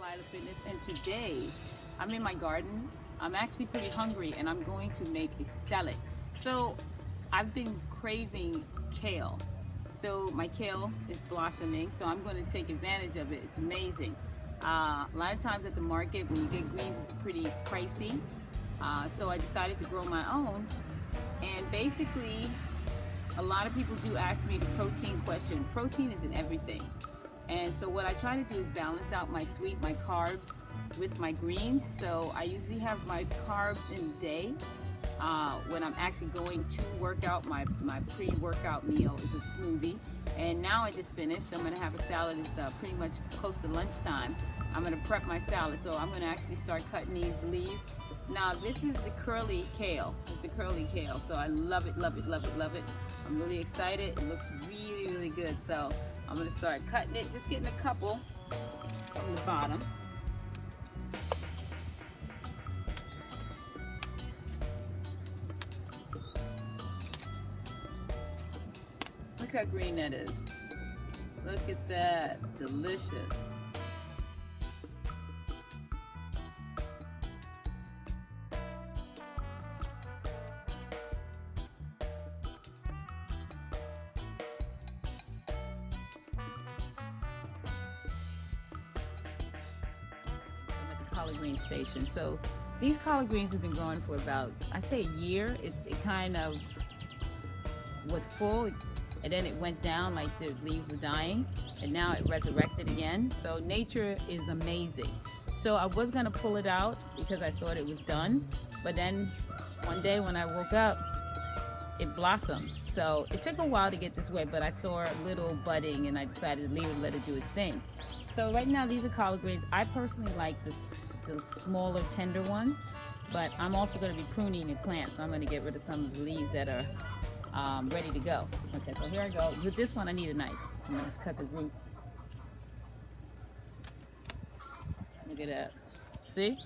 Lila Fitness, and today I'm in my garden. I'm actually pretty hungry and I'm going to make a salad. So I've been craving kale. So my kale is blossoming, so I'm going to take advantage of it. It's amazing. A lot of times at the market when you get greens it's pretty pricey. So I decided to grow my own, and basically a lot of people do ask me the protein question. Protein is in everything. And so what I try to do is balance out my sweet, my carbs with my greens. So I usually have my carbs in the day. When I'm actually going to work out, my pre-workout meal is a smoothie. And now I just finished. I'm gonna have a salad. It's pretty much close to lunchtime. I'm gonna prep my salad. So I'm gonna actually start cutting these leaves. Now this is the curly kale. It's the curly kale. So I love it, love it, love it, love it. I'm really excited. It looks really, really good. So I'm gonna start cutting it, just getting a couple from the bottom. Look how green that is. Look at that, delicious. Collard green station. So these collard greens have been growing for about, I'd say, a year. It kind of was full and then it went down, like the leaves were dying, and now it resurrected again. So nature is amazing. So I was gonna pull it out because I thought it was done, but then one day when I woke up, it blossomed. So it took a while to get this way, but I saw a little budding and I decided to leave it and let it do its thing. So right now these are collard greens. I personally like the smaller, tender ones, but I'm also going to be pruning the plant, so I'm going to get rid of some of the leaves that are ready to go. Okay, so here I go. With this one I need a knife. I'm going to just cut the root. Look at that. See?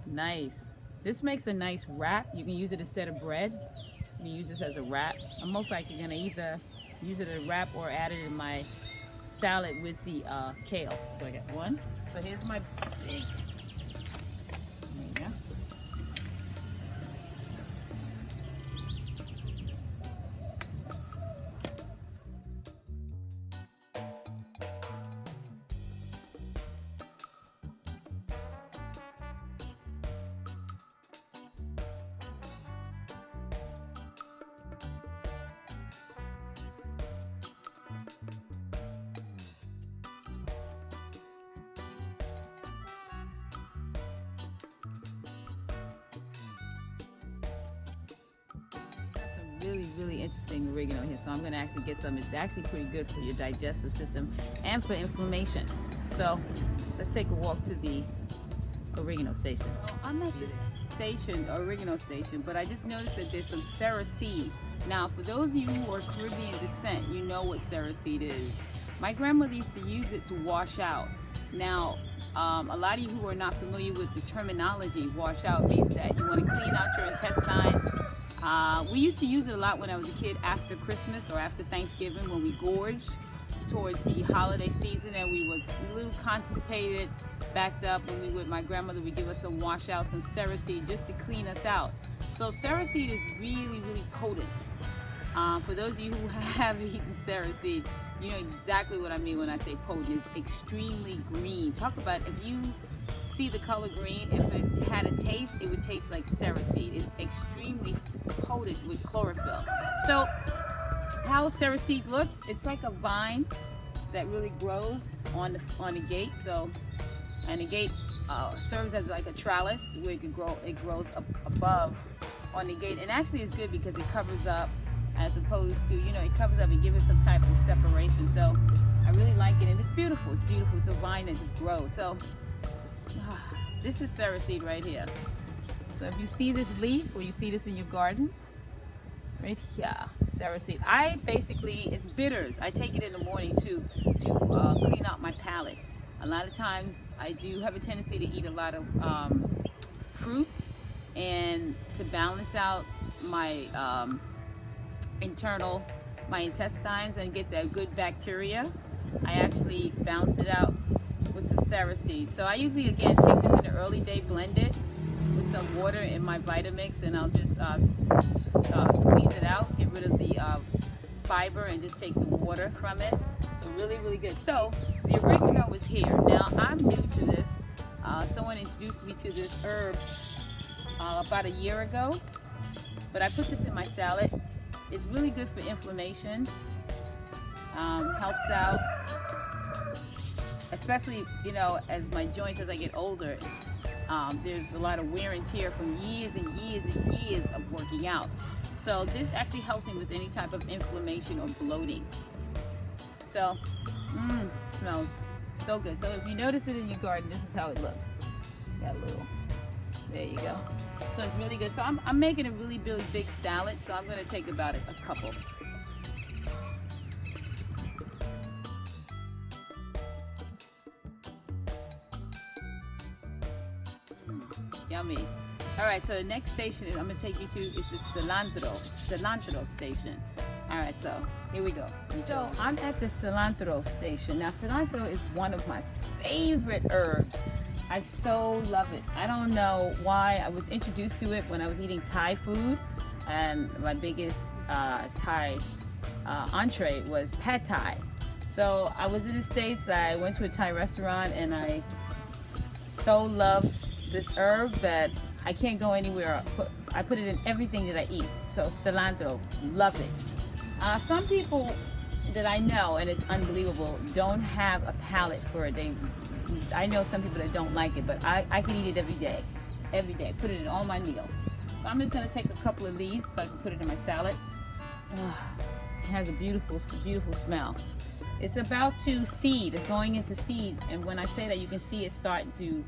Nice. This makes a nice wrap. You can use it instead of bread. You can use this as a wrap. I'm most likely going to either use it as a wrap or add it in my salad with the kale. So I got one. So here's my big. There you go. Really interesting oregano here, so I'm going to actually get some. It's actually pretty good for your digestive system and for inflammation. So let's take a walk to the oregano station. So I'm at the station, oregano station, but I just noticed that there's some sarah seed. Now for those of you who are Caribbean descent, you know what sarah seed is. My grandmother used to use it to wash out. Now a lot of you who are not familiar with the terminology, wash out means that you want to clean out your intestines. We used to use it a lot when I was a kid after Christmas or after Thanksgiving when we gorged towards the holiday season and we was a little constipated, backed up, and we would, my grandmother would give us some wash out, some sarah seed just to clean us out. So sarah seed is really, really potent. For those of you who have eaten sarah seed, you know exactly what I mean when I say potent. It's extremely green. Talk about, if you see the color green, if it had a taste, it would taste like sarah seed. It's extremely coated with chlorophyll. So how sarah seed look? It's like a vine that really grows on the gate. So, and the gate serves as like a trellis where it grows up above on the gate, and actually it's good because it covers up, as opposed to, you know, it covers up and gives it some type of separation. So I really like it, and it's beautiful. It's beautiful. It's a vine that just grows. So this is sarah seed right here. So if you see this leaf or you see this in your garden, right here, sarah seed. I basically, it's bitters. I take it in the morning to clean out my palate. A lot of times I do have a tendency to eat a lot of fruit, and to balance out my my intestines and get that good bacteria, I actually balance it out with some Sarah seeds. So I usually, again, take this in the early day, blend it with some water in my Vitamix, and I'll just squeeze it out, get rid of the fiber, and just take the water from it. So really, really good. So the oregano is here. Now I'm new to this. Someone introduced me to this herb about a year ago, but I put this in my salad. It's really good for inflammation. Helps out, especially, you know, as my joints, as I get older, there's a lot of wear and tear from years and years and years of working out. So this actually helps me with any type of inflammation or bloating. So, smells so good. So if you notice it in your garden, this is how it looks. Got a little, there you go. So it's really good. So I'm making a really, really big salad, so I'm gonna take about a couple. Yummy. All right, so the next station I'm gonna take you to is the cilantro station. All right, so here we go. So I'm at the cilantro station. Now cilantro is one of my favorite herbs. I so love it. I don't know why. I was introduced to it when I was eating Thai food, and my biggest Thai entree was pad Thai. So I was in the States, I went to a Thai restaurant, and I so loved this herb that I can't go anywhere. I put it in everything that I eat. So cilantro, love it. Some people that I know, and it's unbelievable, don't have a palate for it. I know some people that don't like it, but I can eat it every day, put it in all my meals. So I'm just gonna take a couple of leaves so I can put it in my salad. It has a beautiful, beautiful smell. It's about to seed, it's going into seed, and when I say that, you can see it starting to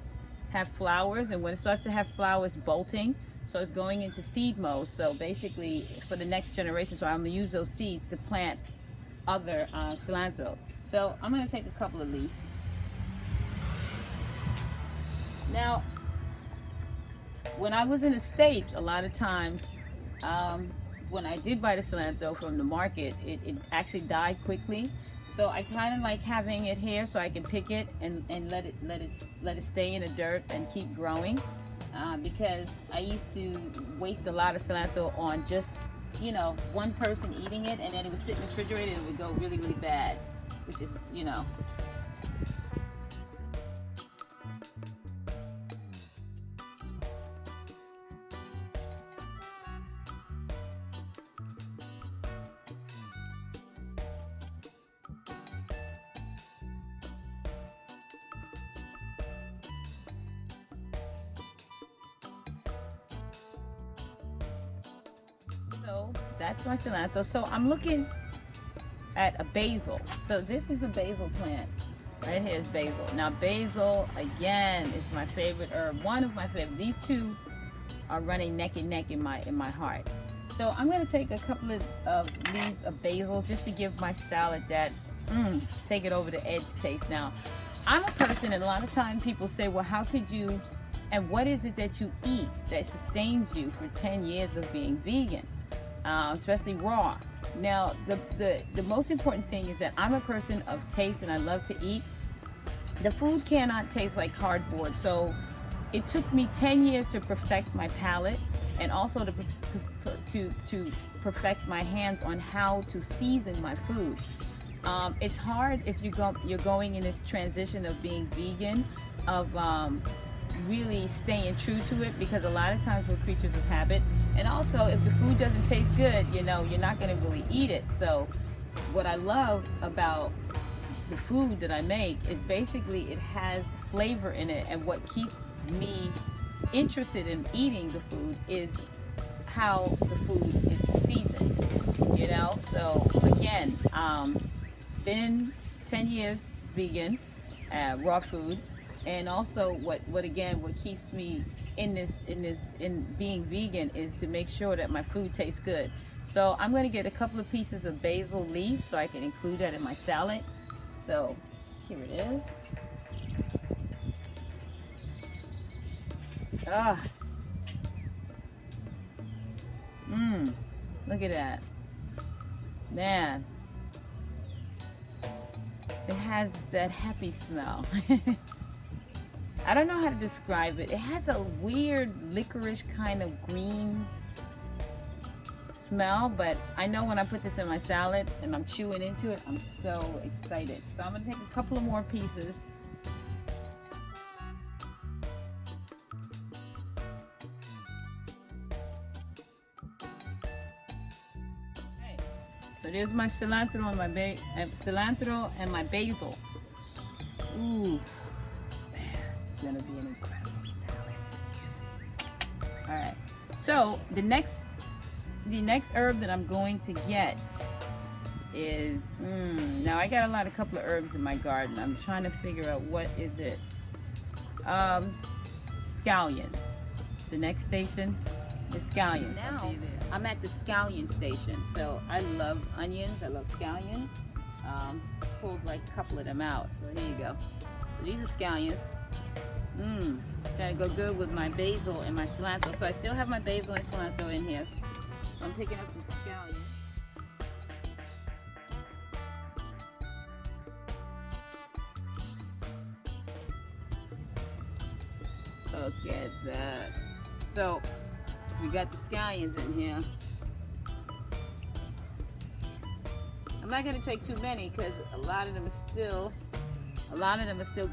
have flowers, and when it starts to have flowers, bolting, so it's going into seed mode. So basically for the next generation, so I'm gonna use those seeds to plant other cilantro. So I'm gonna take a couple of leaves. Now, when I was in the States, a lot of times, when I did buy the cilantro from the market, it actually died quickly. So I kind of like having it here so I can pick it and let it stay in the dirt and keep growing. Because I used to waste a lot of cilantro on just, you know, one person eating it, and then it would sit in the refrigerator and it would go really, really bad, which is, you know. So that's my cilantro. So I'm looking at a basil. So this is a basil plant. Right here is basil. Now basil, again, is my favorite herb. One of my favorite. These two are running neck and neck in my heart. So I'm going to take a couple of leaves of basil just to give my salad that take it over the edge taste. Now, I'm a person, and a lot of times people say, well, how could you, and what is it that you eat that sustains you for 10 years of being vegan? Especially raw. Now, the most important thing is that I'm a person of taste, and I love to eat. The food cannot taste like cardboard, so it took me 10 years to perfect my palate, and also to perfect my hands on how to season my food. It's hard if you're going in this transition of being vegan, of really staying true to it, because a lot of times we're creatures of habit, and also if the food doesn't taste good, you know, you're not going to really eat it. So what I love about the food that I make is basically it has flavor in it, and what keeps me interested in eating the food is how the food is seasoned, you know. So again, been 10 years vegan, raw food. And also what keeps me in being vegan is to make sure that my food tastes good. So I'm going to get a couple of pieces of basil leaves so I can include that in my salad. So here it is. Look at that. Man. It has that happy smell. I don't know how to describe it. It has a weird licorice kind of green smell, but I know when I put this in my salad and I'm chewing into it, I'm so excited. So I'm gonna take a couple of more pieces. Okay. So there's my cilantro and my basil. Ooh, man, it's gonna be an incredible salad. All right. So the next herb that I'm going to get is now I got a couple of herbs in my garden. I'm trying to figure out what is it. Scallions. The next station is scallions. Now I'm at the scallion station. So I love onions. I love scallions. Pulled like a couple of them out. So here you go. So these are scallions. It's gonna go good with my basil and my cilantro. So I still have my basil and cilantro in here. So I'm picking up some scallions. Look at that. So we got the scallions in here. I'm not gonna take too many because a lot of them are still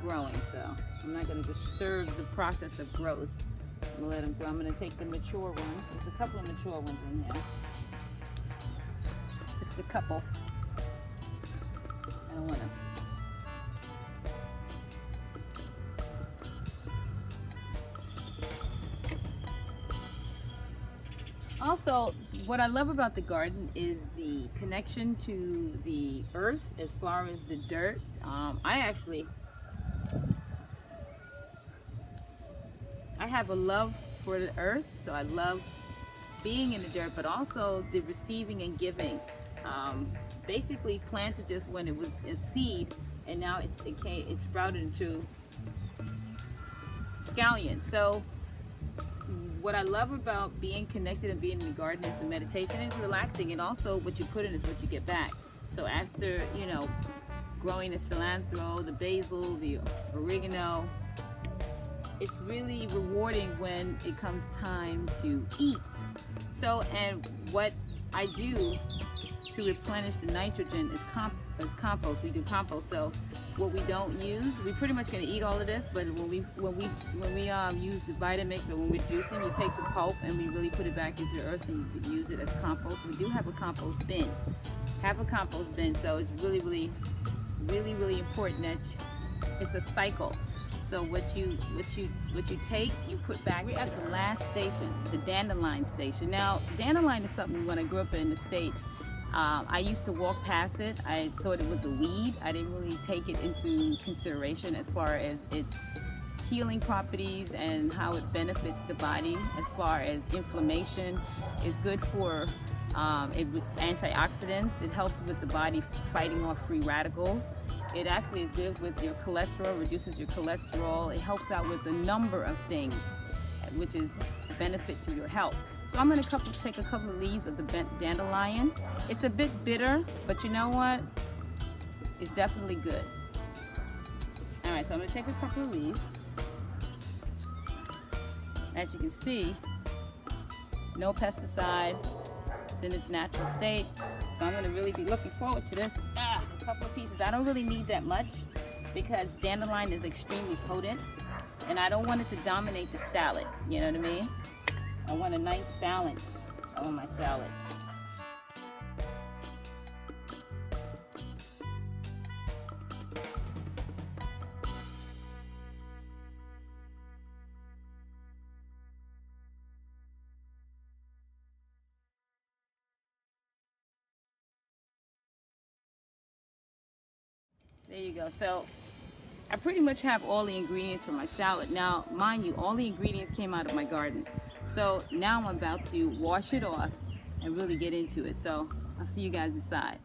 growing. So I'm not gonna disturb the process of growth. I'm gonna let them grow. I'm gonna take the mature ones. There's a couple of mature ones in here. Just a couple. I don't wanna. Also, what I love about the garden is the connection to the earth as far as the dirt. I have a love for the earth, so I love being in the dirt, but also the receiving and giving. Basically planted this when it was a seed, and now it sprouted into scallion. So what I love about being connected and being in the garden is the meditation is relaxing, and also what you put in is what you get back. So after, growing the cilantro, the basil, the oregano, it's really rewarding when it comes time to eat. So, and what I do to replenish the nitrogen is compost. We do compost. So what we don't use, we're pretty much gonna eat all of this, but when we use the Vitamix or when we're juicing, we take the pulp and we really put it back into the earth and use it as compost. We do have a compost bin. So it's really important that it's a cycle. So what you take, you put back. We're at the last station, the dandelion station. Now, dandelion is something when I grew up in the States, I used to walk past it. I thought it was a weed. I didn't really take it into consideration as far as its healing properties and how it benefits the body as far as inflammation. It's good for antioxidants. It helps with the body fighting off free radicals. It actually is good with your cholesterol, reduces your cholesterol. It helps out with a number of things, which is a benefit to your health. So I'm going to take a couple of leaves of the dandelion. It's a bit bitter, but you know what? It's definitely good. All right, so I'm going to take a couple of leaves. As you can see, no pesticide. It's in its natural state. So I'm going to really be looking forward to this. A couple of pieces. I don't really need that much because dandelion is extremely potent, and I don't want it to dominate the salad. You know what I mean? I want a nice balance on my salad. There you go. So I pretty much have all the ingredients for my salad. Now, mind you, all the ingredients came out of my garden. So now I'm about to wash it off and really get into it. So I'll see you guys inside.